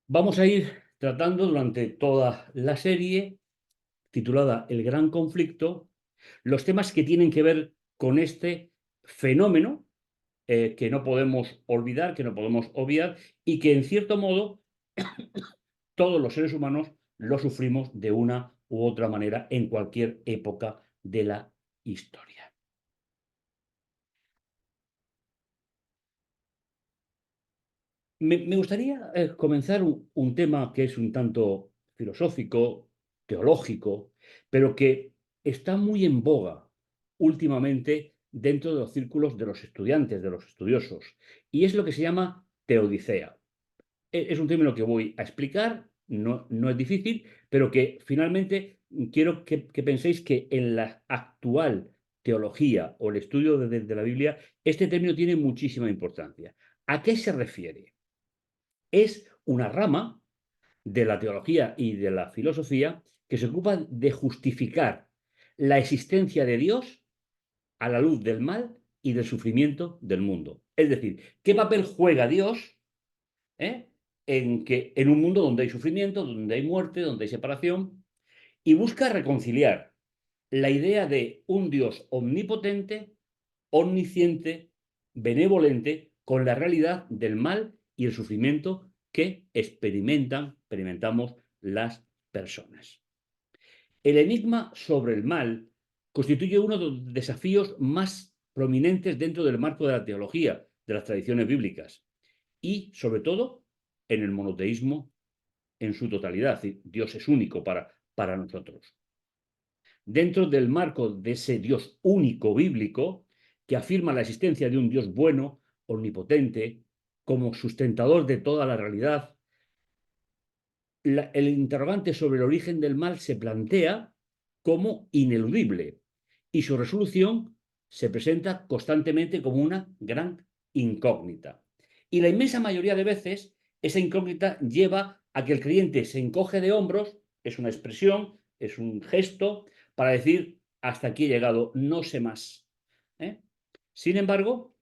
Vamos a ir tratando durante toda la serie, titulada El Gran Conflicto, los temas que tienen que ver con este fenómeno que no podemos olvidar, que no podemos obviar y que en cierto modo todos los seres humanos lo sufrimos de una u otra manera en cualquier época de la historia. Me gustaría comenzar un tema que es un tanto filosófico, teológico, pero que está muy en boga últimamente dentro de los círculos de los estudiantes, de los estudiosos, y es lo que se llama teodicea. Es un término que voy a explicar, no es difícil, pero que finalmente quiero que penséis que en la actual teología o el estudio de la Biblia, este término tiene muchísima importancia. ¿A qué se refiere? Es una rama de la teología y de la filosofía que se ocupa de justificar la existencia de Dios a la luz del mal y del sufrimiento del mundo. Es decir, ¿qué papel juega Dios eh, en un mundo donde hay sufrimiento, donde hay muerte, donde hay separación? Y busca reconciliar la idea de un Dios omnipotente, omnisciente, benevolente, con la realidad del mal y el sufrimiento que experimentamos las personas. El enigma sobre el mal constituye uno de los desafíos más prominentes dentro del marco de la teología, de las tradiciones bíblicas y, sobre todo, en el monoteísmo en su totalidad. Dios es único para nosotros. Dentro del marco de ese Dios único bíblico, que afirma la existencia de un Dios bueno, omnipotente, como sustentador de toda la realidad, el interrogante sobre el origen del mal se plantea como ineludible y su resolución se presenta constantemente como una gran incógnita. Y la inmensa mayoría de veces esa incógnita lleva a que el creyente se encoge de hombros, es una expresión, es un gesto, para decir, hasta aquí he llegado, no sé más. ¿Eh? Sin embargo,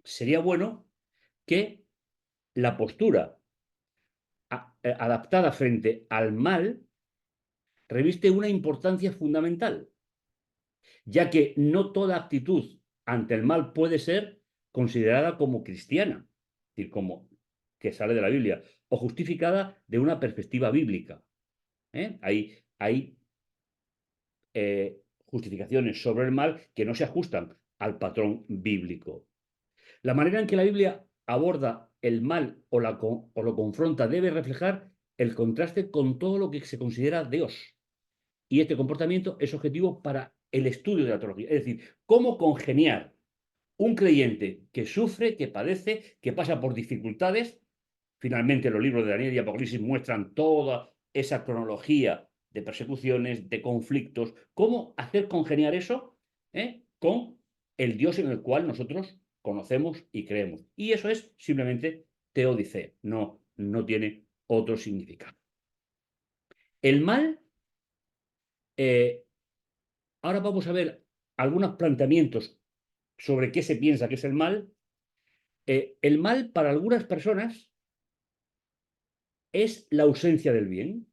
sería bueno que la postura adaptada frente al mal reviste una importancia fundamental, ya que no toda actitud ante el mal puede ser considerada como cristiana, es decir, como que sale de la Biblia, o justificada de una perspectiva bíblica. Hay justificaciones sobre el mal que no se ajustan al patrón bíblico. La manera en que la Biblia aborda el mal o lo confronta debe reflejar el contraste con todo lo que se considera Dios. Y este comportamiento es objetivo para el estudio de la teología. Es decir, cómo congeniar un creyente que sufre, que padece, que pasa por dificultades. Finalmente, los libros de Daniel y Apocalipsis muestran toda esa cronología de persecuciones, de conflictos. ¿Cómo hacer congeniar eso con el Dios en el cual nosotros conocemos y creemos? Y eso es simplemente teodicea, no tiene otro significado. El mal, eh, ahora vamos a ver algunos planteamientos sobre qué se piensa que es el mal. El mal para algunas personas es la ausencia del bien.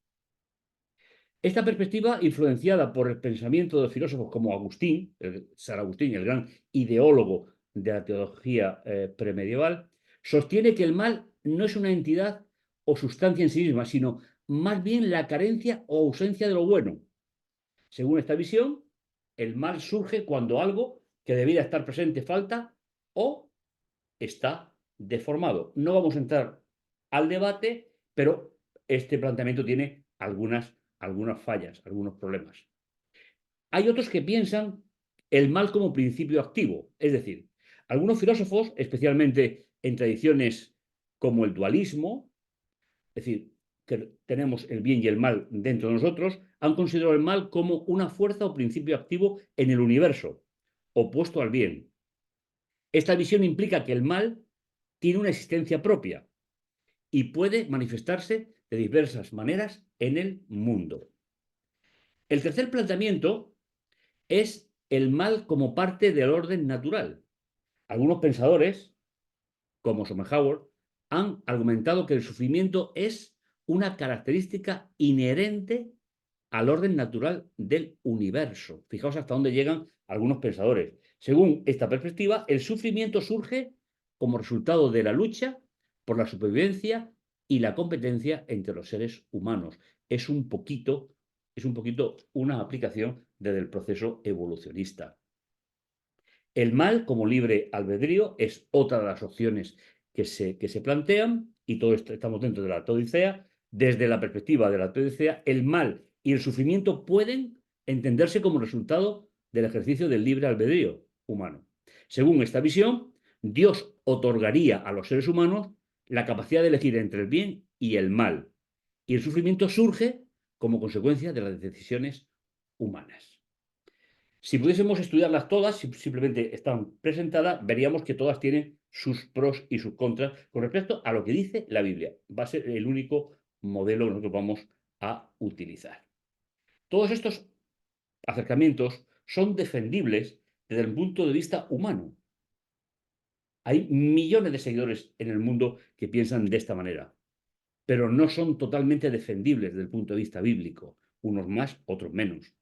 Esta perspectiva, influenciada por el pensamiento de filósofos como Agustín, San Agustín, el gran ideólogo de la teología premedieval, sostiene que el mal no es una entidad o sustancia en sí misma, sino más bien la carencia o ausencia de lo bueno. Según esta visión, el mal surge cuando algo que debiera estar presente falta o está deformado. No vamos a entrar al debate, pero este planteamiento tiene algunas fallas, algunos problemas. Hay otros que piensan el mal como principio activo, es decir, algunos filósofos, especialmente en tradiciones como el dualismo, es decir, que tenemos el bien y el mal dentro de nosotros, han considerado el mal como una fuerza o principio activo en el universo, opuesto al bien. Esta visión implica que el mal tiene una existencia propia y puede manifestarse de diversas maneras en el mundo. El tercer planteamiento es el mal como parte del orden natural. Algunos pensadores, como Schopenhauer, han argumentado que el sufrimiento es una característica inherente al orden natural del universo. Fijaos hasta dónde llegan algunos pensadores. Según esta perspectiva, el sufrimiento surge como resultado de la lucha por la supervivencia y la competencia entre los seres humanos. Es un poquito, una aplicación desde el proceso evolucionista. El mal como libre albedrío es otra de las opciones que se plantean, y todo esto estamos dentro de la teodicea. Desde la perspectiva de la teodicea, el mal y el sufrimiento pueden entenderse como resultado del ejercicio del libre albedrío humano. Según esta visión, Dios otorgaría a los seres humanos la capacidad de elegir entre el bien y el mal, y el sufrimiento surge como consecuencia de las decisiones humanas. Si pudiésemos estudiarlas todas, si simplemente están presentadas, veríamos que todas tienen sus pros y sus contras con respecto a lo que dice la Biblia. Va a ser el único modelo que nosotros vamos a utilizar. Todos estos acercamientos son defendibles desde el punto de vista humano. Hay millones de seguidores en el mundo que piensan de esta manera, pero no son totalmente defendibles desde el punto de vista bíblico, unos más, otros menos.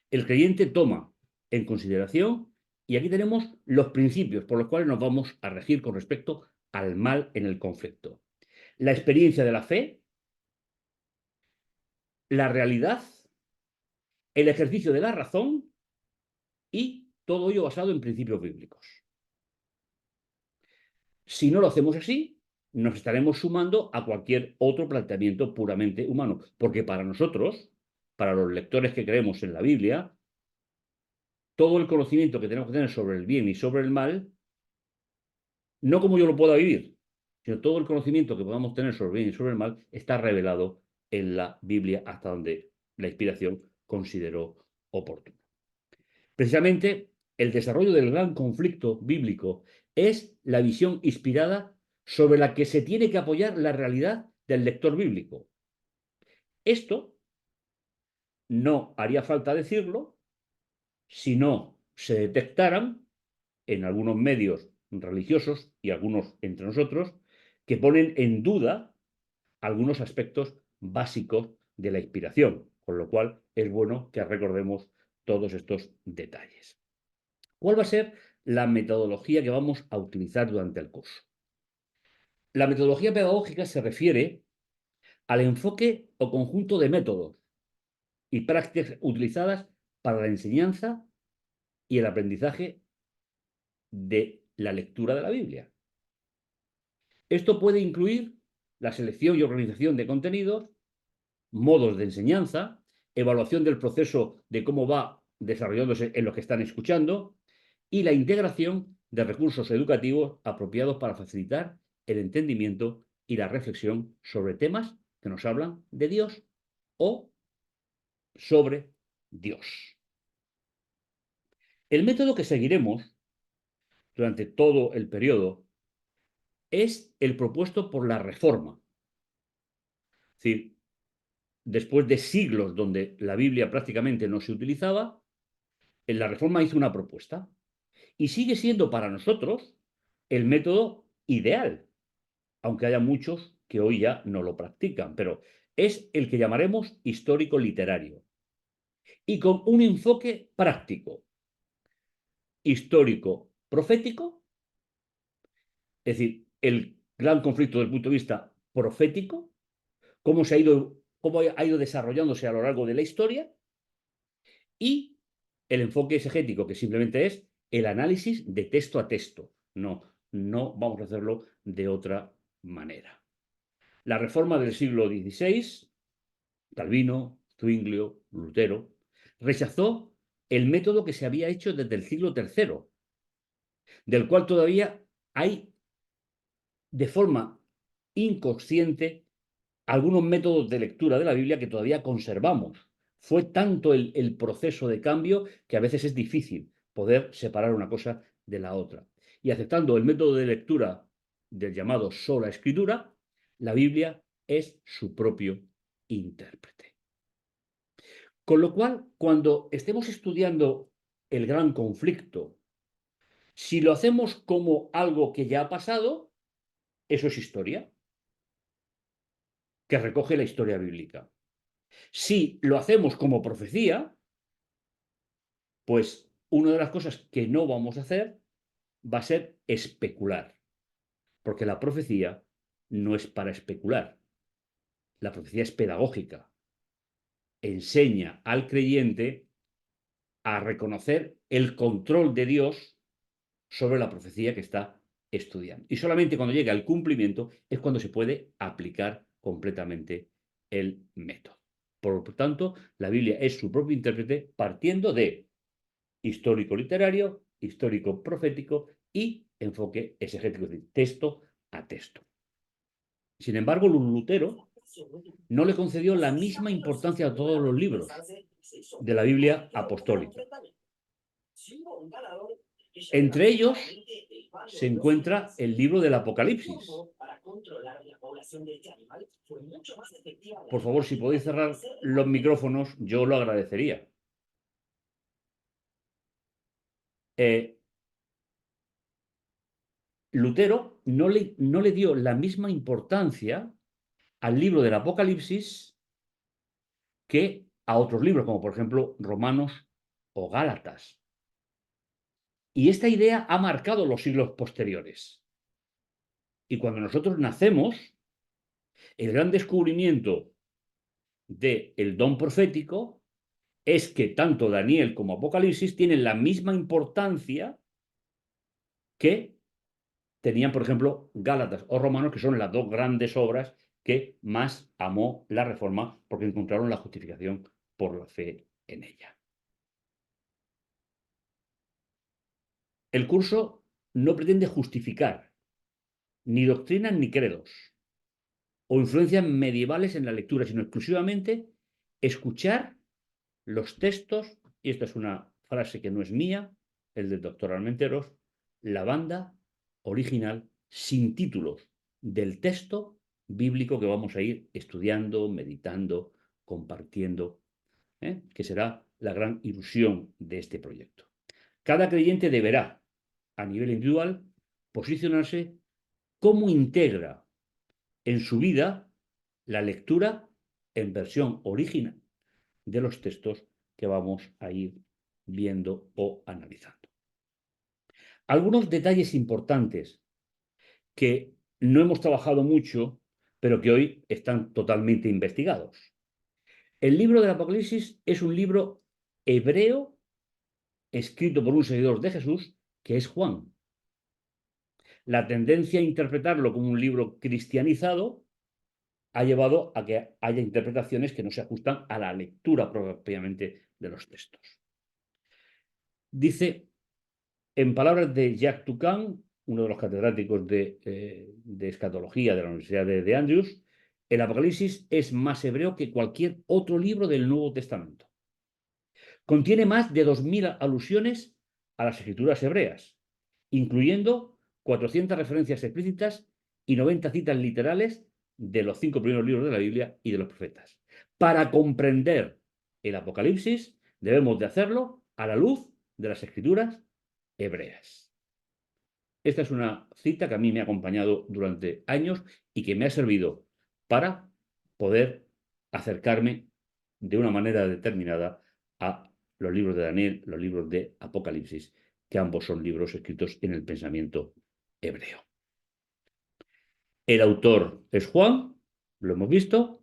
El creyente toma en consideración, y aquí tenemos los principios por los cuales nos vamos a regir con respecto al mal en el conflicto. La experiencia de la fe, la realidad, el ejercicio de la razón y todo ello basado en principios bíblicos. Si no lo hacemos así, nos estaremos sumando a cualquier otro planteamiento puramente humano, porque para nosotros, para los lectores que creemos en la Biblia, todo el conocimiento que tenemos que tener sobre el bien y sobre el mal, no como yo lo pueda vivir, sino todo el conocimiento que podamos tener sobre el bien y sobre el mal está revelado en la Biblia hasta donde la inspiración consideró oportuno. Precisamente, el desarrollo del gran conflicto bíblico es la visión inspirada sobre la que se tiene que apoyar la realidad del lector bíblico. Esto no haría falta decirlo si no se detectaran en algunos medios religiosos y algunos entre nosotros que ponen en duda algunos aspectos básicos de la inspiración, con lo cual es bueno que recordemos todos estos detalles. ¿Cuál va a ser la metodología que vamos a utilizar durante el curso? La metodología pedagógica se refiere al enfoque o conjunto de métodos y prácticas utilizadas para la enseñanza y el aprendizaje de la lectura de la Biblia. Esto puede incluir la selección y organización de contenidos, modos de enseñanza, evaluación del proceso de cómo va desarrollándose en lo que están escuchando y la integración de recursos educativos apropiados para facilitar el entendimiento y la reflexión sobre temas que nos hablan de Dios o sobre Dios. El método que seguiremos durante todo el periodo es el propuesto por la Reforma. Es decir, después de siglos donde la Biblia prácticamente no se utilizaba, en la Reforma hizo una propuesta y sigue siendo para nosotros el método ideal, aunque haya muchos que hoy ya no lo practican, pero es el que llamaremos histórico literario y con un enfoque práctico, histórico profético, es decir, el gran conflicto desde el punto de vista profético, cómo ha ido desarrollándose a lo largo de la historia, y el enfoque exegético, que simplemente es el análisis de texto a texto. No vamos a hacerlo de otra manera. La reforma del siglo XVI, Calvino, Zwinglio, Lutero, rechazó el método que se había hecho desde el siglo III, del cual todavía hay de forma inconsciente algunos métodos de lectura de la Biblia que todavía conservamos. Fue tanto el proceso de cambio que a veces es difícil poder separar una cosa de la otra. Y aceptando el método de lectura del llamado sola escritura, la Biblia es su propio intérprete. Con lo cual, cuando estemos estudiando el gran conflicto, si lo hacemos como algo que ya ha pasado, eso es historia, que recoge la historia bíblica. Si lo hacemos como profecía, pues una de las cosas que no vamos a hacer va a ser especular, porque la profecía no es para especular. La profecía es pedagógica, enseña al creyente a reconocer el control de Dios sobre la profecía que está estudiando. Y solamente cuando llega al cumplimiento es cuando se puede aplicar completamente el método. Por lo tanto, la Biblia es su propio intérprete partiendo de histórico literario, histórico profético y enfoque exegético, es decir, texto a texto. Sin embargo, Lutero no le concedió la misma importancia a todos los libros de la Biblia apostólica. Entre ellos se encuentra el libro del Apocalipsis. Por favor, si podéis cerrar los micrófonos, yo lo agradecería. Lutero no le dio la misma importancia al libro del Apocalipsis que a otros libros, como por ejemplo Romanos o Gálatas. Y esta idea ha marcado los siglos posteriores. Y cuando nosotros nacemos, el gran descubrimiento del don profético es que tanto Daniel como Apocalipsis tienen la misma importancia que tenían, por ejemplo, Gálatas o Romanos, que son las dos grandes obras que más amó la Reforma porque encontraron la justificación por la fe en ella. El curso no pretende justificar ni doctrinas ni credos o influencias medievales en la lectura, sino exclusivamente escuchar los textos, y esta es una frase que no es mía, el del doctor Armenteros, la banda original sin títulos del texto bíblico que vamos a ir estudiando, meditando, compartiendo, que será la gran ilusión de este proyecto. Cada creyente deberá, a nivel individual, posicionarse cómo integra en su vida la lectura en versión original de los textos que vamos a ir viendo o analizando. Algunos detalles importantes que no hemos trabajado mucho, pero que hoy están totalmente investigados. El libro del Apocalipsis es un libro hebreo escrito por un seguidor de Jesús, que es Juan. La tendencia a interpretarlo como un libro cristianizado ha llevado a que haya interpretaciones que no se ajustan a la lectura propiamente de los textos. Dice, en palabras de Jacques Toucan, uno de los catedráticos de escatología de la Universidad de Andrews, el Apocalipsis es más hebreo que cualquier otro libro del Nuevo Testamento. Contiene más de 2000 alusiones a las escrituras hebreas, incluyendo 400 referencias explícitas y 90 citas literales de los 5 primeros libros de la Biblia y de los profetas. Para comprender el Apocalipsis, debemos de hacerlo a la luz de las escrituras hebreas. Esta es una cita que a mí me ha acompañado durante años y que me ha servido para poder acercarme de una manera determinada a los libros de Daniel, los libros de Apocalipsis, que ambos son libros escritos en el pensamiento hebreo. El autor es Juan, lo hemos visto.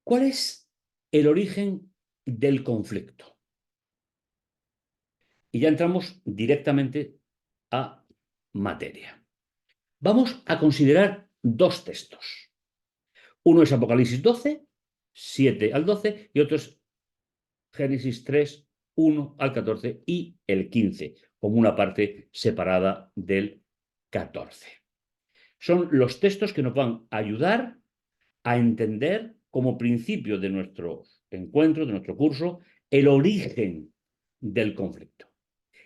¿Cuál es el origen del conflicto? Y ya entramos directamente a materia. Vamos a considerar dos textos. Uno es Apocalipsis 12, 7 al 12, y otro es Génesis 3, 1 al 14 y el 15, como una parte separada del 14. Son los textos que nos van a ayudar a entender como principio de nuestro encuentro, de nuestro curso, el origen del conflicto.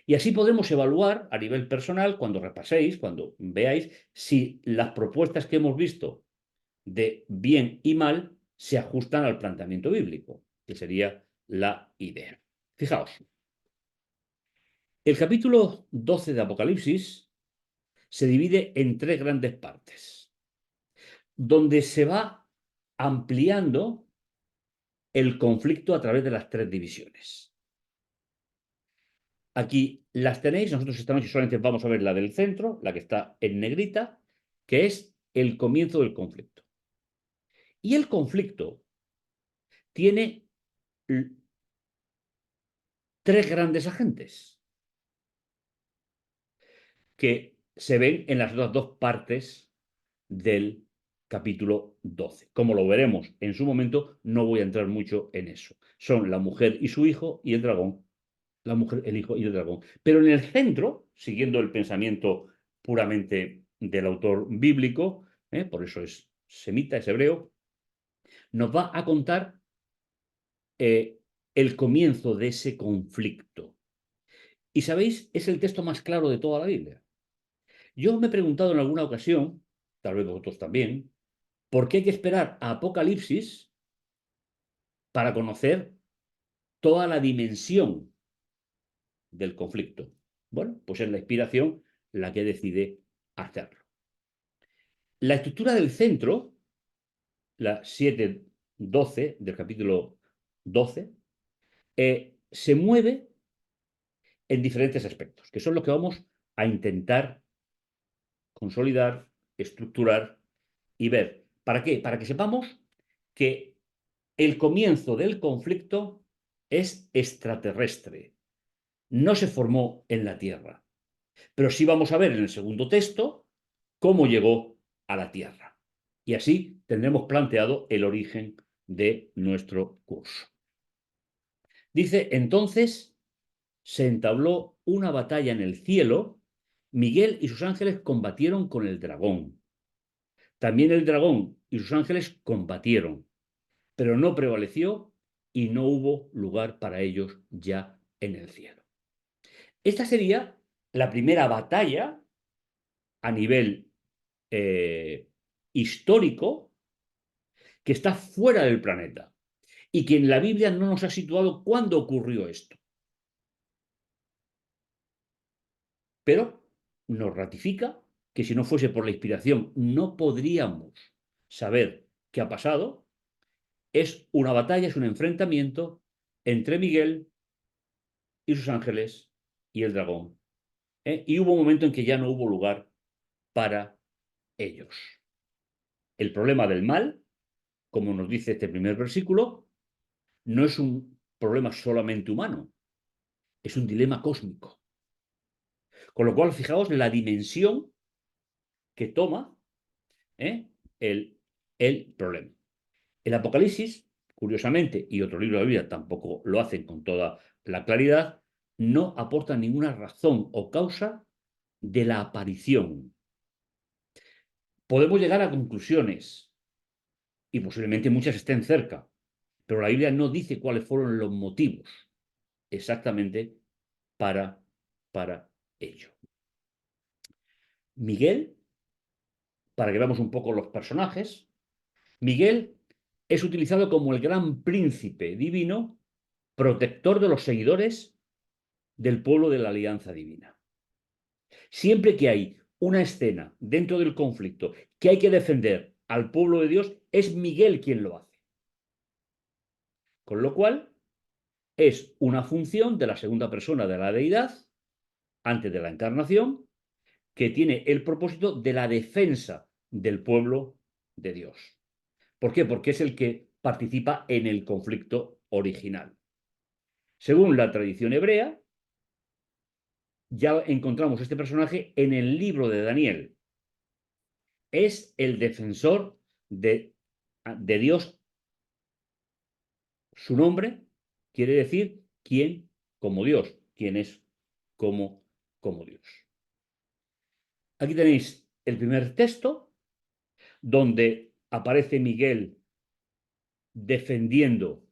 Y así podemos evaluar a nivel personal, cuando repaséis, cuando veáis, si las propuestas que hemos visto de bien y mal se ajustan al planteamiento bíblico, que sería la idea. Fijaos, el capítulo 12 de Apocalipsis se divide en tres grandes partes, donde se va ampliando el conflicto a través de las tres divisiones. Aquí las tenéis, nosotros esta noche solamente vamos a ver la del centro, la que está en negrita, que es el comienzo del conflicto. Y el conflicto tiene tres grandes agentes que se ven en las otras dos partes del capítulo 12. Como lo veremos en su momento, no voy a entrar mucho en eso. Son la mujer y su hijo y el dragón. La mujer, el hijo y el dragón. Pero en el centro, siguiendo el pensamiento puramente del autor bíblico, por eso es semita, es hebreo, nos va a contar el comienzo de ese conflicto. Y sabéis, es el texto más claro de toda la Biblia. Yo me he preguntado en alguna ocasión, tal vez vosotros también, ¿por qué hay que esperar a Apocalipsis para conocer toda la dimensión del conflicto? Bueno, pues es la inspiración la que decide hacerlo. La estructura del centro, la 7-12 del capítulo 12, se mueve en diferentes aspectos, que son los que vamos a intentar consolidar, estructurar y ver. ¿Para qué? Para que sepamos que el comienzo del conflicto es extraterrestre, no se formó en la Tierra. Pero sí vamos a ver en el segundo texto cómo llegó a la Tierra. Y así tendremos planteado el origen de nuestro curso. Dice, entonces se entabló una batalla en el cielo, Miguel y sus ángeles combatieron con el dragón. También el dragón y sus ángeles combatieron, pero no prevaleció y no hubo lugar para ellos ya en el cielo. Esta sería la primera batalla a nivel histórico que está fuera del planeta y que en la Biblia no nos ha situado cuándo ocurrió esto. Pero nos ratifica que si no fuese por la inspiración no podríamos saber qué ha pasado. Es una batalla, es un enfrentamiento entre Miguel y sus ángeles y el dragón. Y hubo un momento en que ya no hubo lugar para ellos. El problema del mal, como nos dice este primer versículo, no es un problema solamente humano, es un dilema cósmico. Con lo cual, fijaos la dimensión que toma ¿eh? el, el problema. El Apocalipsis, curiosamente, y otro libro de la Biblia tampoco lo hacen con toda la claridad, no aporta ninguna razón o causa de la aparición. Podemos llegar a conclusiones, y posiblemente muchas estén cerca, pero la Biblia no dice cuáles fueron los motivos exactamente para, para ello. Miguel, para que veamos un poco los personajes, Miguel es utilizado como el gran príncipe divino, protector de los seguidores del pueblo de la alianza divina. Siempre que hay una escena dentro del conflicto que hay que defender al pueblo de Dios, es Miguel quien lo hace. Con lo cual, es una función de la segunda persona de la deidad, antes de la encarnación, que tiene el propósito de la defensa del pueblo de Dios. ¿Por qué? Porque es el que participa en el conflicto original. Según la tradición hebrea, ya encontramos este personaje en el libro de Daniel. Es el defensor de Dios. Su nombre quiere decir quién como Dios, quién es como Dios. Aquí tenéis el primer texto donde aparece Miguel defendiendo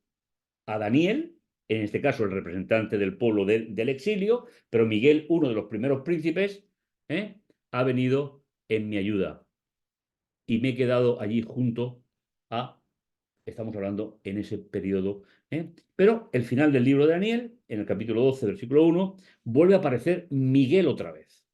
a Daniel, en este caso el representante del pueblo del exilio, pero Miguel, uno de los primeros príncipes, ha venido en mi ayuda y me he quedado allí junto a, estamos hablando en ese periodo, pero el final del libro de Daniel, en el capítulo 12, versículo 1, vuelve a aparecer Miguel otra vez.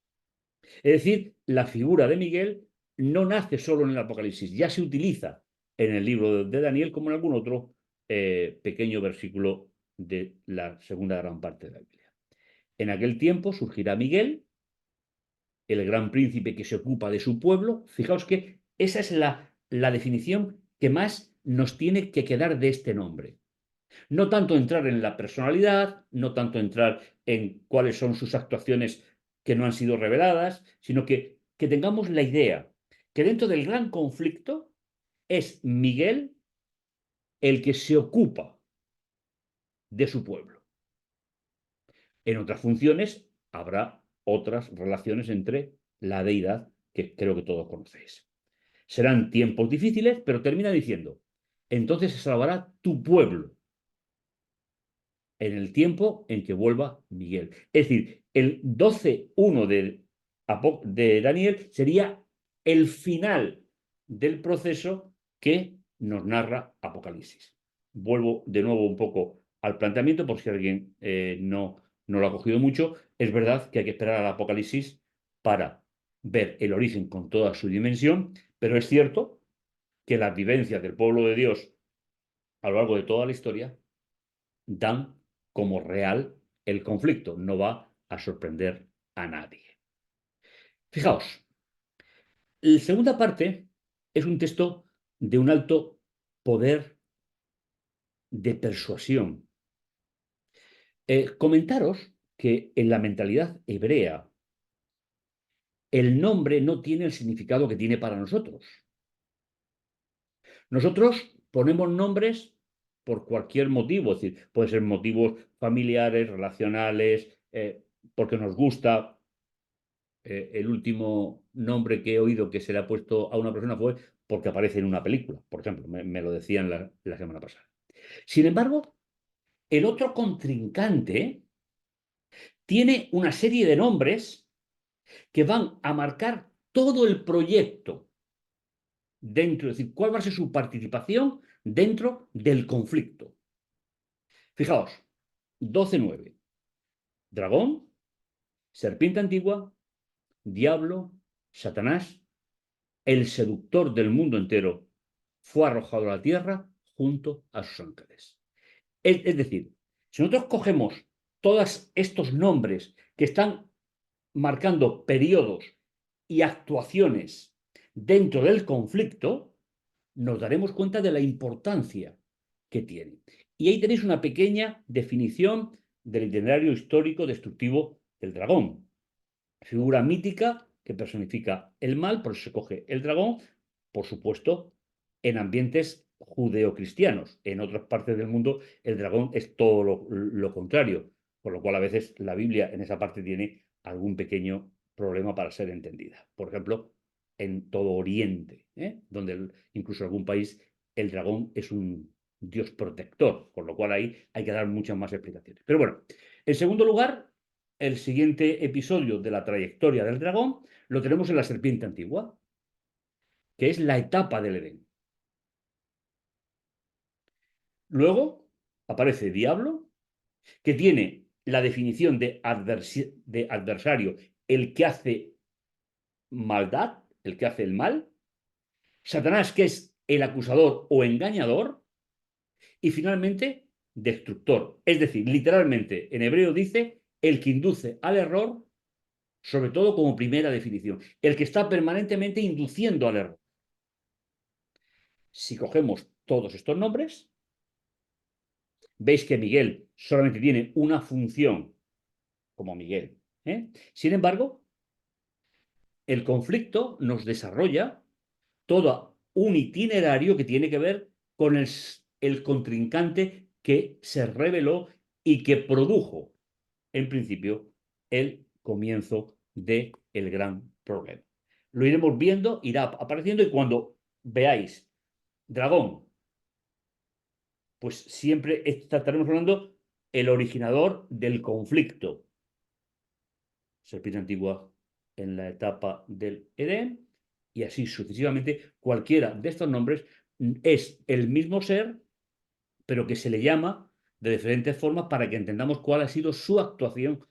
Es decir, la figura de Miguel no nace solo en el Apocalipsis, ya se utiliza en el libro de Daniel como en algún otro pequeño versículo de la segunda gran parte de la Biblia. En aquel tiempo surgirá Miguel, el gran príncipe que se ocupa de su pueblo. Fijaos que esa es la definición que más nos tiene que quedar de este nombre. No tanto entrar en la personalidad, no tanto entrar en cuáles son sus actuaciones que no han sido reveladas, sino que tengamos la idea que dentro del gran conflicto es Miguel el que se ocupa de su pueblo. En otras funciones habrá otras relaciones entre la deidad que creo que todos conocéis. Serán tiempos difíciles, pero termina diciendo, entonces se salvará tu pueblo en el tiempo en que vuelva Miguel. Es decir, el 12.1 de Daniel sería el final del proceso que nos narra Apocalipsis. Vuelvo de nuevo un poco al planteamiento, por si alguien no lo ha cogido mucho. Es verdad que hay que esperar al Apocalipsis para ver el origen con toda su dimensión, pero es cierto que las vivencias del pueblo de Dios a lo largo de toda la historia dan como real el conflicto. No va a sorprender a nadie. Fijaos, la segunda parte es un texto de un alto poder de persuasión. Comentaros que en la mentalidad hebrea el nombre no tiene el significado que tiene para nosotros. Nosotros ponemos nombres por cualquier motivo, es decir, pueden ser motivos familiares, relacionales, porque nos gusta. El último nombre que he oído que se le ha puesto a una persona fue porque aparece en una película, por ejemplo, me lo decían la semana pasada. Sin embargo, el otro contrincante tiene una serie de nombres que van a marcar todo el proyecto dentro, es decir, cuál va a ser su participación dentro del conflicto. Fijaos, 12.9. Dragón, serpiente antigua, diablo, Satanás, el seductor del mundo entero, fue arrojado a la tierra junto a sus ángeles. Es decir, si nosotros cogemos todos estos nombres que están marcando periodos y actuaciones dentro del conflicto, nos daremos cuenta de la importancia que tiene. Y ahí tenéis una pequeña definición del itinerario histórico destructivo del dragón. Figura mítica que personifica el mal, por eso se coge el dragón, por supuesto, en ambientes judeocristianos. En otras partes del mundo el dragón es todo lo contrario, por lo cual a veces la Biblia en esa parte tiene algún pequeño problema para ser entendida. Por ejemplo, en todo Oriente, donde incluso en algún país el dragón es un dios protector, por lo cual ahí hay que dar muchas más explicaciones. Pero bueno, en segundo lugar, el siguiente episodio de la trayectoria del dragón lo tenemos en la serpiente antigua, que es la etapa del Edén. Luego aparece Diablo, que tiene la definición de adversario, el que hace maldad, el que hace el mal. Satanás, que es el acusador o engañador. Y finalmente, destructor. Es decir, literalmente, en hebreo dice el que induce al error, sobre todo como primera definición, el que está permanentemente induciendo al error. Si cogemos todos estos nombres, veis que Miguel solamente tiene una función como Miguel. Sin embargo, el conflicto nos desarrolla todo un itinerario que tiene que ver con el contrincante que se reveló y que produjo, en principio, el comienzo del gran problema. Lo iremos viendo, irá apareciendo y cuando veáis dragón, pues siempre estaremos hablando el originador del conflicto. Serpiente antigua en la etapa del Edén y así sucesivamente. Cualquiera de estos nombres es el mismo ser, pero que se le llama de diferentes formas para que entendamos cuál ha sido su actuación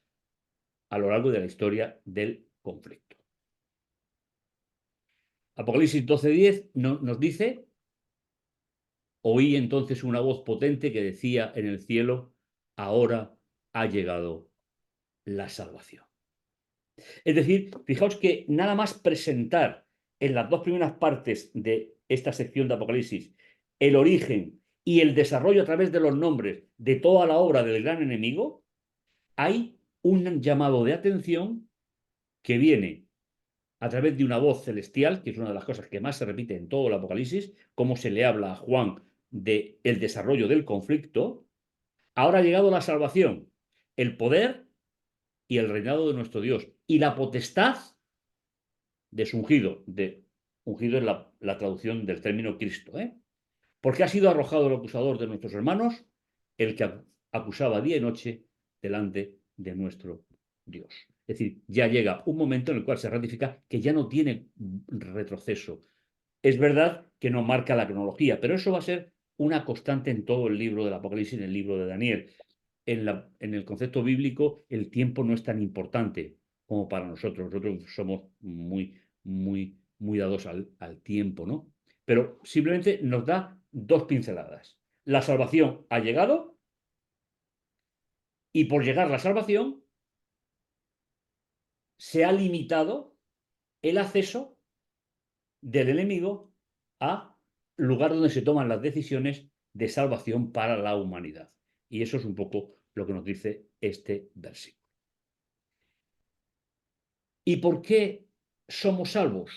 a lo largo de la historia del conflicto. Apocalipsis 12:10 nos dice: oí entonces una voz potente que decía en el cielo: ahora ha llegado la salvación. Es decir, fijaos que nada más presentar en las dos primeras partes de esta sección de Apocalipsis el origen y el desarrollo a través de los nombres de toda la obra del gran enemigo, hay un llamado de atención que viene a través de una voz celestial, que es una de las cosas que más se repite en todo el Apocalipsis, cómo se le habla a Juan del desarrollo del conflicto. Ahora ha llegado la salvación, el poder y el reinado de nuestro Dios y la potestad de su ungido. Ungido es la traducción del término Cristo, ¿eh? Porque ha sido arrojado el acusador de nuestros hermanos, el que acusaba día y noche delante de nuestro Dios. Es decir, ya llega un momento en el cual se ratifica que ya no tiene retroceso. Es verdad que no marca la cronología, pero eso va a ser una constante en todo el libro del Apocalipsis, en el libro de Daniel. En el concepto bíblico, el tiempo no es tan importante como para nosotros. Nosotros somos muy dados al tiempo, ¿no? Pero simplemente nos da dos pinceladas. La salvación ha llegado y por llegar la salvación se ha limitado el acceso del enemigo a lugar donde se toman las decisiones de salvación para la humanidad. Y eso es un poco lo que nos dice este versículo. ¿Y por qué somos salvos?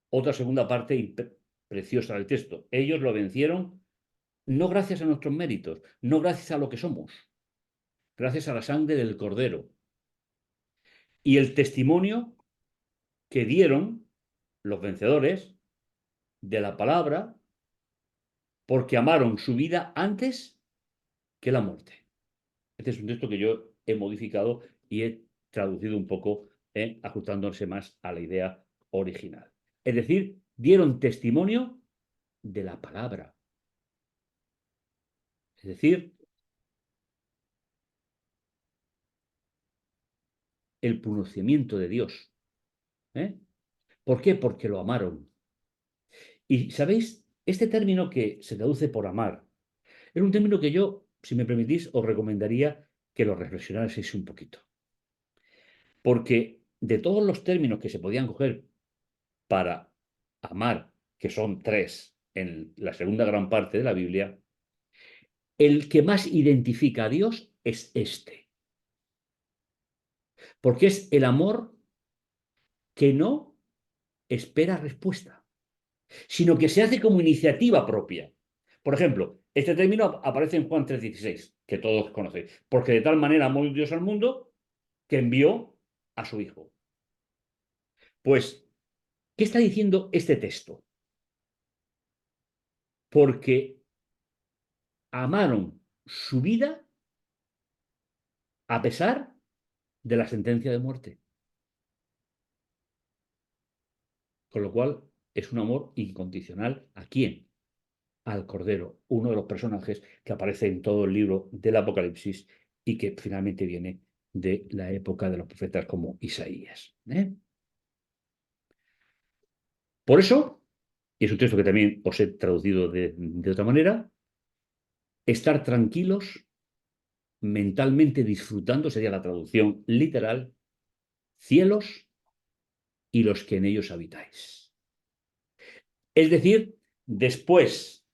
Otra segunda parte preciosa del texto. Ellos lo vencieron no gracias a nuestros méritos, no gracias a lo que somos, gracias a la sangre del Cordero y el testimonio que dieron los vencedores de la palabra, porque amaron su vida antes que la muerte. Este es un texto que yo he modificado y he traducido un poco, ajustándose más a la idea original. Es decir, dieron testimonio de la palabra. Es decir, el pronunciamiento de Dios. ¿Eh? ¿Por qué? Porque lo amaron. Y, ¿sabéis? Este término que se traduce por amar es un término que yo, si me permitís, os recomendaría que lo reflexionaseis un poquito. Porque de todos los términos que se podían coger para amar, que son tres en la segunda gran parte de la Biblia, el que más identifica a Dios es este. Porque es el amor que no espera respuesta, sino que se hace como iniciativa propia. Por ejemplo, este término aparece en Juan 3:16, que todos conocéis. Porque de tal manera amó Dios al mundo que envió a su Hijo. Pues, ¿qué está diciendo este texto? Porque amaron su vida a pesar de la sentencia de muerte. Con lo cual, es un amor incondicional. ¿A quién? Al Cordero, uno de los personajes que aparece en todo el libro del Apocalipsis y que finalmente viene de la época de los profetas como Isaías. Por eso, y es un texto que también os he traducido de otra manera, estar tranquilos, mentalmente disfrutando, sería la traducción literal, cielos y los que en ellos habitáis. Es decir, después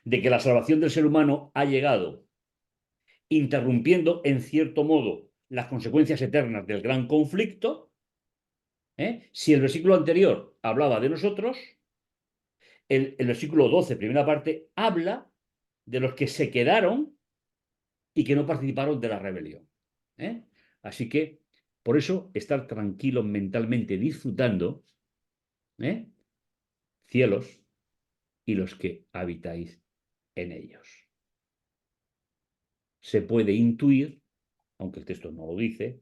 de que la salvación del ser humano ha llegado, interrumpiendo en cierto modo las consecuencias eternas del gran conflicto, si el versículo anterior hablaba de nosotros, el versículo 12, primera parte, habla de los que se quedaron y que no participaron de la rebelión. ¿Eh? Así que, por eso, estar tranquilos mentalmente disfrutando, ¿eh? Cielos y los que habitáis en ellos. Se puede intuir, aunque el texto no lo dice,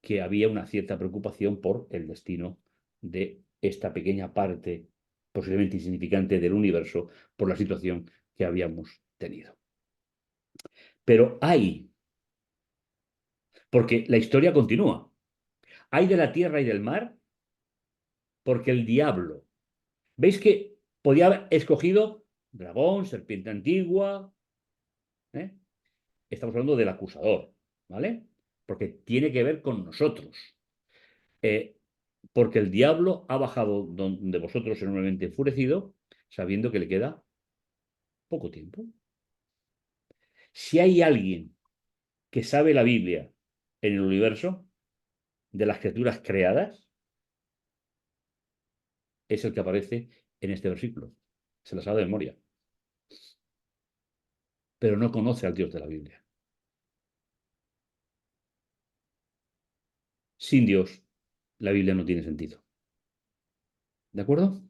que había una cierta preocupación por el destino de esta pequeña parte, posiblemente insignificante, del universo, por la situación que habíamos tenido. Pero hay, porque la historia continúa, hay de la tierra y del mar porque el diablo, ¿veis que podía haber escogido dragón, serpiente antigua? ¿Eh? Estamos hablando del acusador, ¿vale? Porque tiene que ver con nosotros. Eh, porque el diablo ha bajado donde vosotros enormemente enfurecido, sabiendo que le queda poco tiempo. Si hay alguien que sabe la Biblia en el universo, de las criaturas creadas, es el que aparece en este versículo. Se la sabe de memoria, pero no conoce al Dios de la Biblia. Sin Dios, la Biblia no tiene sentido. ¿De acuerdo?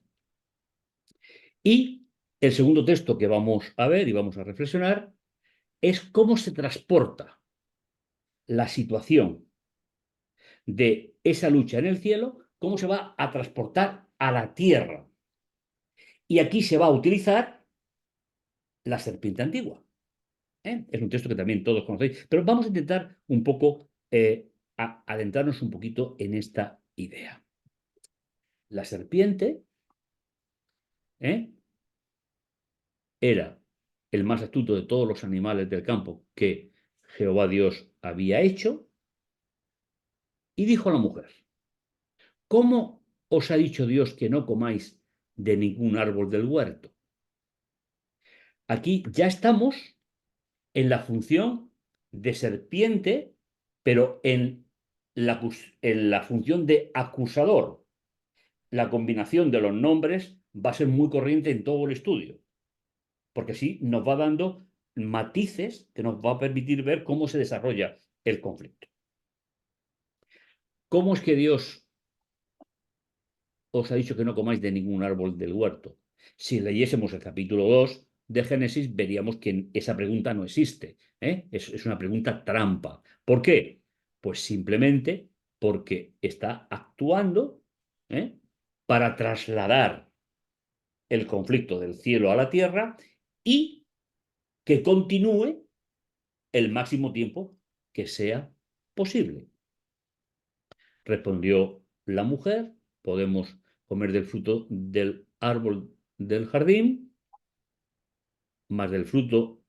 Y el segundo texto que vamos a ver y vamos a reflexionar es cómo se transporta la situación de esa lucha en el cielo, cómo se va a transportar a la tierra. Y aquí se va a utilizar la serpiente antigua. ¿Eh? Es un texto que también todos conocéis, pero vamos a intentar un poco adentrarnos un poquito en esta idea. La serpiente ¿eh? era el más astuto de todos los animales del campo que Jehová Dios había hecho, y dijo a la mujer: ¿cómo os ha dicho Dios que no comáis de ningún árbol del huerto? Aquí ya estamos en la función de serpiente, pero en la función de acusador. La combinación de los nombres va a ser muy corriente en todo el estudio, porque sí nos va dando matices que nos va a permitir ver cómo se desarrolla el conflicto. ¿Cómo es que Dios os ha dicho que no comáis de ningún árbol del huerto? Si leyésemos el capítulo 2 de Génesis, veríamos que esa pregunta no existe. Es una pregunta trampa. ¿Por qué? Pues simplemente porque está actuando ¿eh? para trasladar el conflicto del cielo a la tierra y que continúe el máximo tiempo que sea posible. Respondió la mujer: podemos comer del fruto del árbol del jardín, más del fruto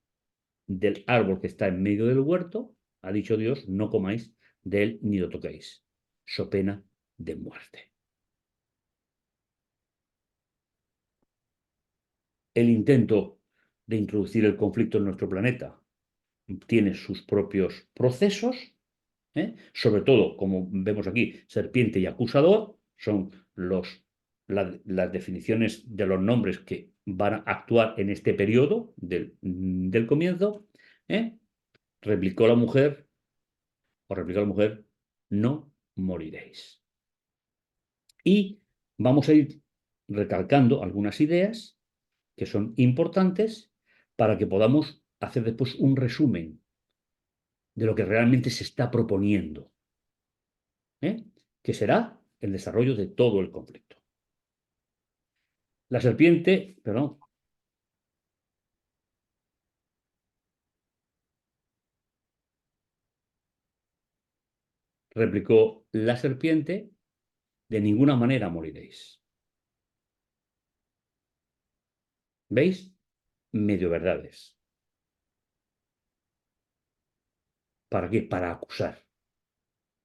del árbol que está en medio del huerto, ha dicho Dios, no comáis de él ni lo toquéis, so pena de muerte. El intento de introducir el conflicto en nuestro planeta tiene sus propios procesos, sobre todo, como vemos aquí, serpiente y acusador, son las definiciones de los nombres que van a actuar en este periodo del comienzo. ¿eh? Replicó la mujer, no moriréis. Y vamos a ir recalcando algunas ideas que son importantes para que podamos hacer después un resumen de lo que realmente se está proponiendo, que será el desarrollo de todo el conflicto. La serpiente, perdón, replicó la serpiente, de ninguna manera moriréis. ¿Veis? Medio verdades. ¿Para qué? Para acusar.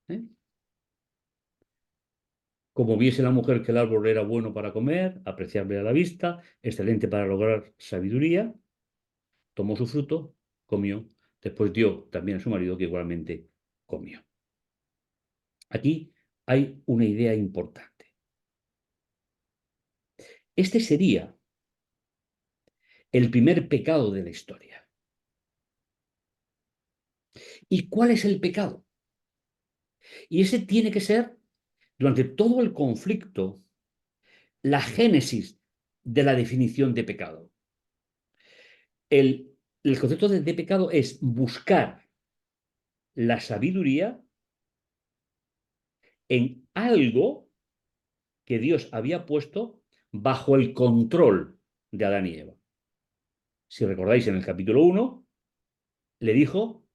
¿eh? Como viese la mujer que el árbol era bueno para comer, apreciable a la vista, excelente para lograr sabiduría, tomó su fruto, comió, después dio también a su marido, que igualmente comió. Aquí hay una idea importante. Este sería el primer pecado de la historia. ¿Y cuál es el pecado? Y ese tiene que ser, durante todo el conflicto, la génesis de la definición de pecado. El concepto de pecado es buscar la sabiduría en algo que Dios había puesto bajo el control de Adán y Eva. Si recordáis, en el capítulo 1 le dijo: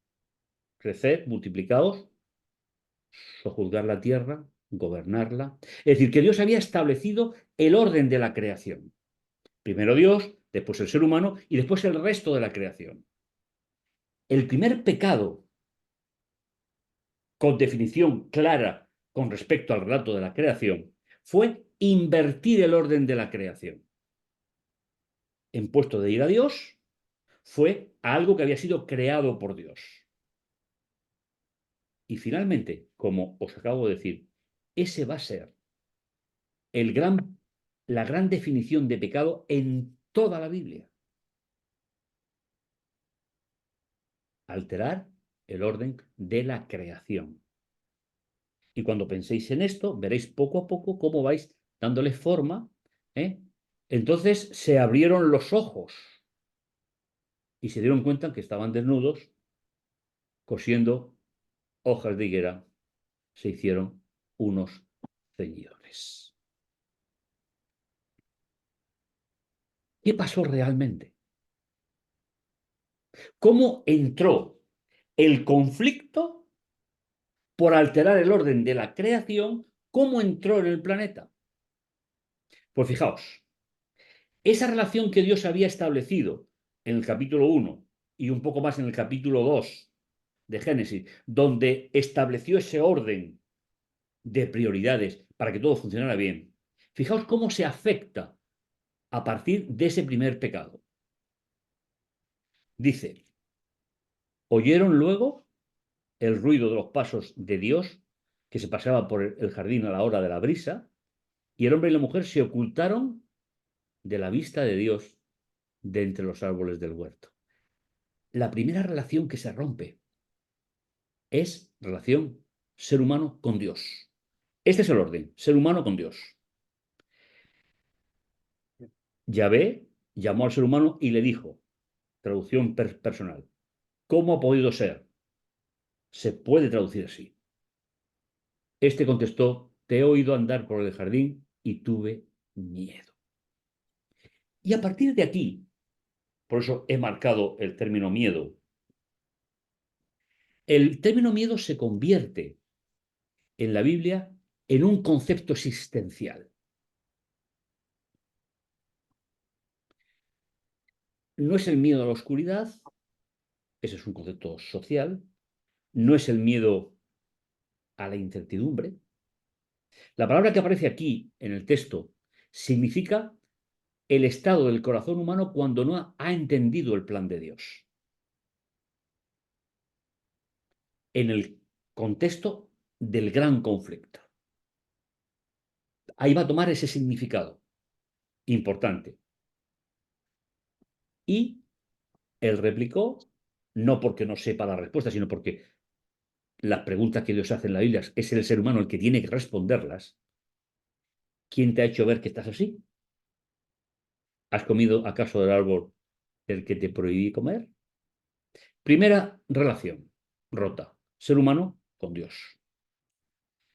creced, multiplicaos, sojuzgar la tierra, gobernarla. Es decir, que Dios había establecido el orden de la creación. Primero Dios, después el ser humano y después el resto de la creación. El primer pecado, con definición clara con respecto al relato de la creación, fue invertir el orden de la creación. En puesto de ir a Dios, fue a algo que había sido creado por Dios. Y finalmente, como os acabo de decir, ese va a ser la gran definición de pecado en toda la Biblia. Alterar el orden de la creación. Y cuando penséis en esto, veréis poco a poco cómo vais dándole forma. ¿eh? Entonces se abrieron los ojos y se dieron cuenta que estaban desnudos, cosiendo hojas de higuera, se hicieron unos ceñidores. ¿Qué pasó realmente? ¿Cómo entró el conflicto por alterar el orden de la creación? ¿Cómo entró en el planeta? Pues fijaos, esa relación que Dios había establecido en el capítulo 1 y un poco más en el capítulo 2 de Génesis, donde estableció ese orden de prioridades para que todo funcionara bien. Fijaos cómo se afecta a partir de ese primer pecado. Dice, oyeron luego el ruido de los pasos de Dios que se pasaba por el jardín a la hora de la brisa, y el hombre y la mujer se ocultaron de la vista de Dios de entre los árboles del huerto. La primera relación que se rompe es relación ser humano con Dios. Este es el orden, ser humano con Dios. Yahvé llamó al ser humano y le dijo, traducción personal, ¿cómo ha podido ser? Se puede traducir así. Este contestó, te he oído andar por el jardín y tuve miedo. Y a partir de aquí, por eso he marcado el término miedo, el término miedo se convierte en la Biblia en un concepto existencial. No es el miedo a la oscuridad, ese es un concepto social, no es el miedo a la incertidumbre. La palabra que aparece aquí en el texto significa el estado del corazón humano cuando no ha entendido el plan de Dios. En el contexto del gran conflicto. Ahí va a tomar ese significado importante. Y él replicó, no porque no sepa la respuesta, sino porque las preguntas que Dios hace en la Biblia es el ser humano el que tiene que responderlas. ¿Quién te ha hecho ver que estás así? ¿Has comido acaso del árbol del que te prohibí comer? Primera relación rota, ser humano con Dios.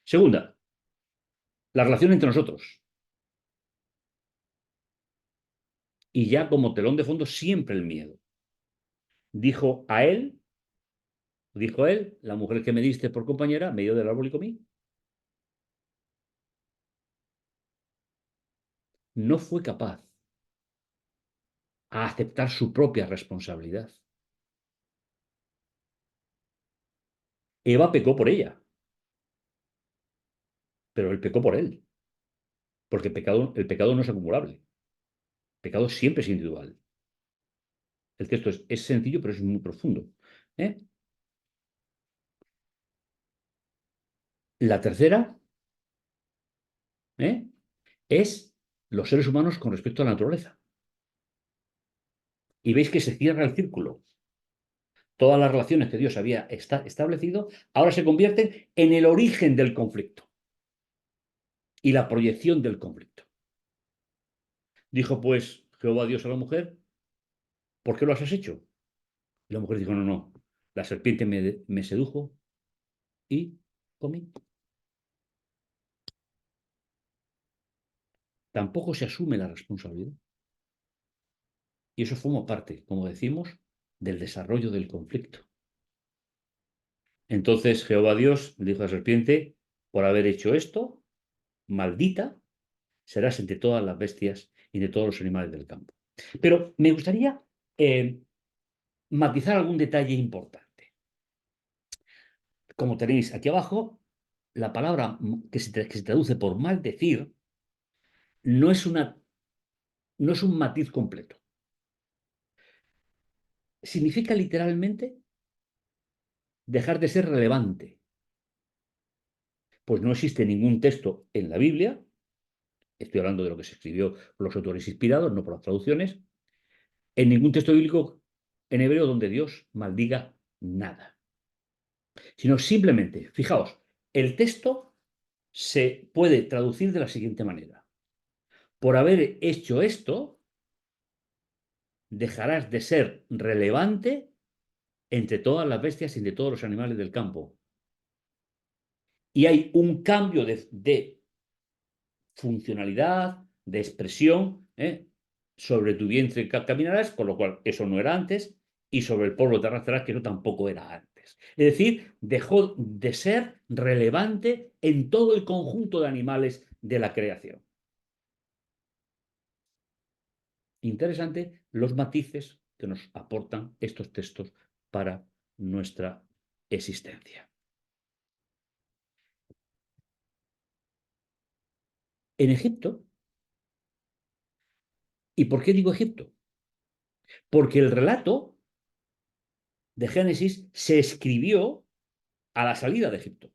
Segunda, la relación entre nosotros. Y ya como telón de fondo siempre el miedo. Dijo a él, dijo él, la mujer que me diste por compañera, me dio del árbol y comí. No fue capaz a aceptar su propia responsabilidad. Eva pecó por ella, pero él pecó por él, porque el pecado no es acumulable. El pecado siempre es individual. El texto es sencillo, pero es muy profundo. ¿eh? La tercera ¿eh? es los seres humanos con respecto a la naturaleza. Y veis que se cierra el círculo. Todas las relaciones que Dios había establecido ahora se convierten en el origen del conflicto y la proyección del conflicto. Dijo pues Jehová Dios a la mujer, ¿por qué lo has hecho? Y la mujer dijo, no, no, la serpiente me sedujo y comí. Tampoco se asume la responsabilidad. Y eso forma parte, como decimos, del desarrollo del conflicto. Entonces Jehová Dios dijo a la serpiente, por haber hecho esto, maldita serás entre todas las bestias y de todos los animales del campo. Pero me gustaría matizar algún detalle importante. Como tenéis aquí abajo, la palabra que se traduce por maldecir no es, no es un matiz completo. Significa literalmente dejar de ser relevante. Pues no existe ningún texto en la Biblia, estoy hablando de lo que se escribió por los autores inspirados, no por las traducciones, en ningún texto bíblico en hebreo donde Dios maldiga nada. Sino simplemente, fijaos, el texto se puede traducir de la siguiente manera. Por haber hecho esto, dejarás de ser relevante entre todas las bestias y entre todos los animales del campo. Y hay un cambio de funcionalidad, de expresión, sobre tu vientre caminarás, con lo cual eso no era antes, y sobre el polvo te arrastrarás, que eso tampoco era antes. Es decir, dejó de ser relevante en todo el conjunto de animales de la creación. Interesante los matices que nos aportan estos textos para nuestra existencia. En Egipto, ¿y por qué digo Egipto? Porque el relato de Génesis se escribió a la salida de Egipto.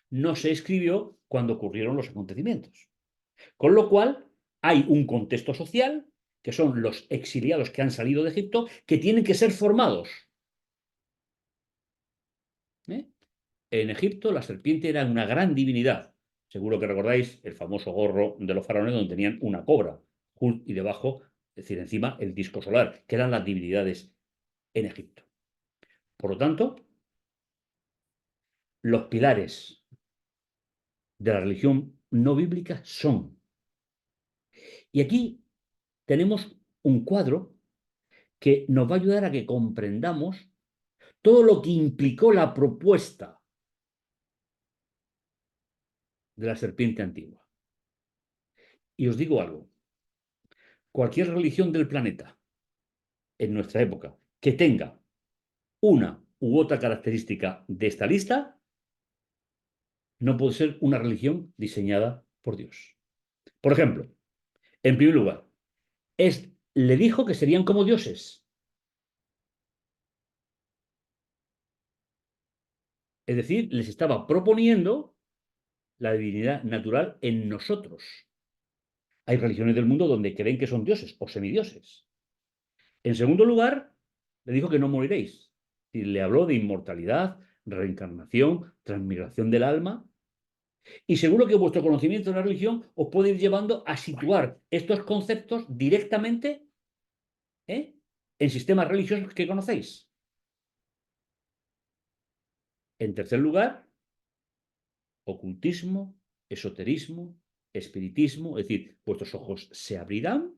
No se escribió cuando ocurrieron los acontecimientos. Con lo cual, hay un contexto social, que son los exiliados que han salido de Egipto, que tienen que ser formados. ¿Eh? En Egipto la serpiente era una gran divinidad. Seguro que recordáis el famoso gorro de los faraones donde tenían una cobra y debajo, es decir, encima el disco solar, que eran las divinidades en Egipto. Por lo tanto, los pilares de la religión no bíblica son. Y aquí tenemos un cuadro que nos va a ayudar a que comprendamos todo lo que implicó la propuesta de la serpiente antigua. Y os digo algo, cualquier religión del planeta en nuestra época que tenga una u otra característica de esta lista, no puede ser una religión diseñada por Dios. Por ejemplo, en primer lugar, le dijo que serían como dioses. Es decir, les estaba proponiendo la divinidad natural en nosotros. Hay religiones del mundo donde creen que son dioses o semidioses. En segundo lugar, le dijo que no moriréis. Y le habló de inmortalidad, reencarnación, transmigración del alma. Y seguro que vuestro conocimiento de la religión os puede ir llevando a situar estos conceptos directamente en sistemas religiosos que conocéis. En tercer lugar, ocultismo, esoterismo, espiritismo, es decir, vuestros ojos se abrirán.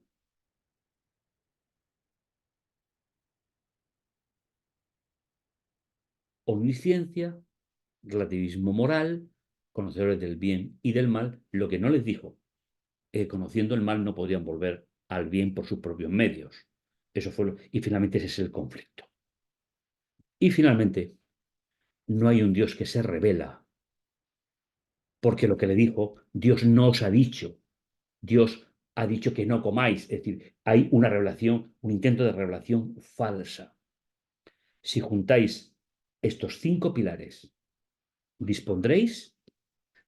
Omnisciencia, relativismo moral, conocedores del bien y del mal, lo que no les dijo, conociendo el mal no podrían volver al bien por sus propios medios. Eso fue y finalmente ese es el conflicto. Y finalmente, no hay un Dios que se revela, porque lo que le dijo, Dios no os ha dicho. Dios ha dicho que no comáis. Es decir, hay una revelación, un intento de revelación falsa. Si juntáis estos 5 pilares, dispondréis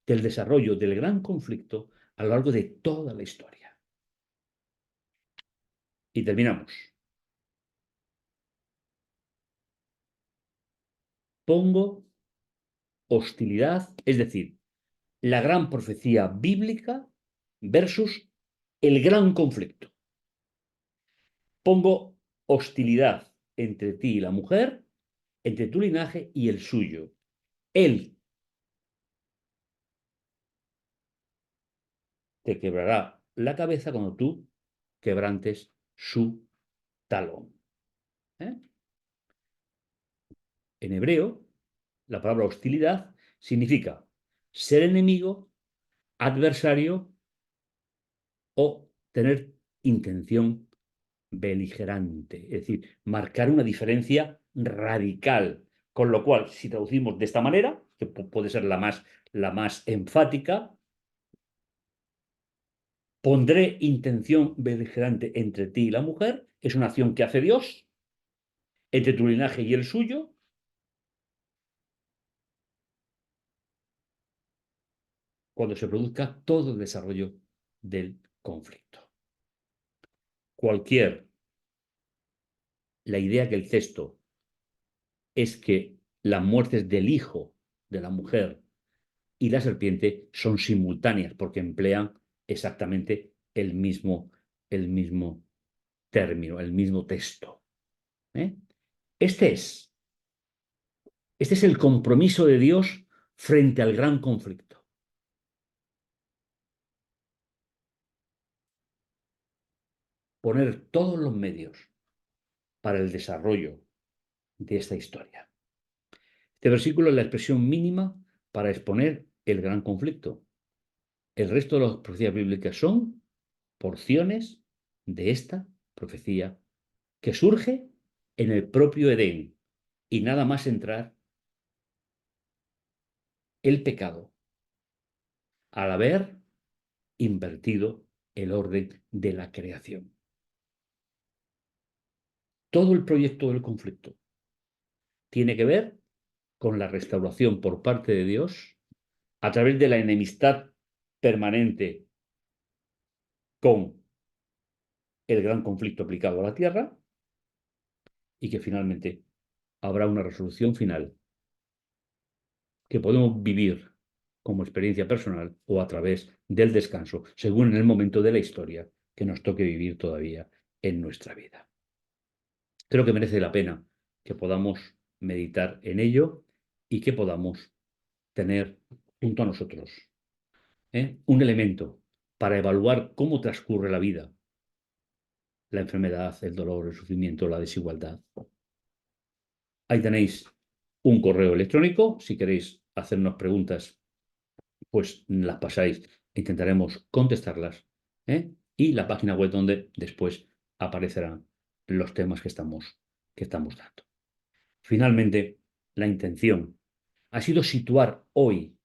del desarrollo del gran conflicto a lo largo de toda la historia. Y terminamos. Pongo hostilidad, es decir, la gran profecía bíblica versus el gran conflicto. Pongo hostilidad entre ti y la mujer, entre tu linaje y el suyo. Él te quebrará la cabeza cuando tú quebrantes su talón. ¿Eh? En hebreo, la palabra hostilidad significa ser enemigo, adversario o tener intención beligerante, es decir, marcar una diferencia radical. Con lo cual, si traducimos de esta manera, que puede ser la más enfática, pondré intención beligerante entre ti y la mujer, es una acción que hace Dios, entre tu linaje y el suyo, cuando se produzca todo el desarrollo del conflicto. La idea que el texto es que las muertes del hijo de la mujer y la serpiente son simultáneas porque emplean exactamente el mismo término, el mismo texto. ¿eh? Este es, este es el compromiso de Dios frente al gran conflicto. Poner todos los medios para el desarrollo de esta historia. Este versículo es la expresión mínima para exponer el gran conflicto. El resto de las profecías bíblicas son porciones de esta profecía que surge en el propio Edén y nada más entrar el pecado al haber invertido el orden de la creación. Todo el proyecto del conflicto tiene que ver con la restauración por parte de Dios a través de la enemistad permanente con el gran conflicto aplicado a la tierra y que finalmente habrá una resolución final que podemos vivir como experiencia personal o a través del descanso, según en el momento de la historia que nos toque vivir todavía en nuestra vida. Creo que merece la pena que podamos meditar en ello y que podamos tener junto a nosotros un elemento para evaluar cómo transcurre la vida, la enfermedad, el dolor, el sufrimiento, la desigualdad. Ahí tenéis un correo electrónico, si queréis hacernos preguntas, pues las pasáis, intentaremos contestarlas, y la página web donde después aparecerán los temas que estamos dando. Finalmente, la intención ha sido situar hoy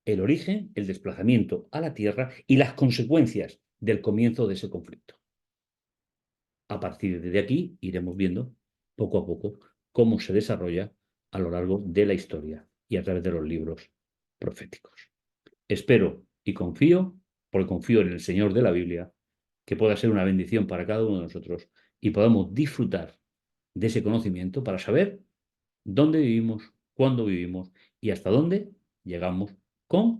el origen, el desplazamiento a la Tierra y las consecuencias del comienzo de ese conflicto. A partir de aquí iremos viendo poco a poco cómo se desarrolla a lo largo de la historia y a través de los libros proféticos. Espero y confío, porque confío en el Señor de la Biblia, que pueda ser una bendición para cada uno de nosotros y podamos disfrutar de ese conocimiento para saber dónde vivimos, cuándo vivimos y hasta dónde llegamos con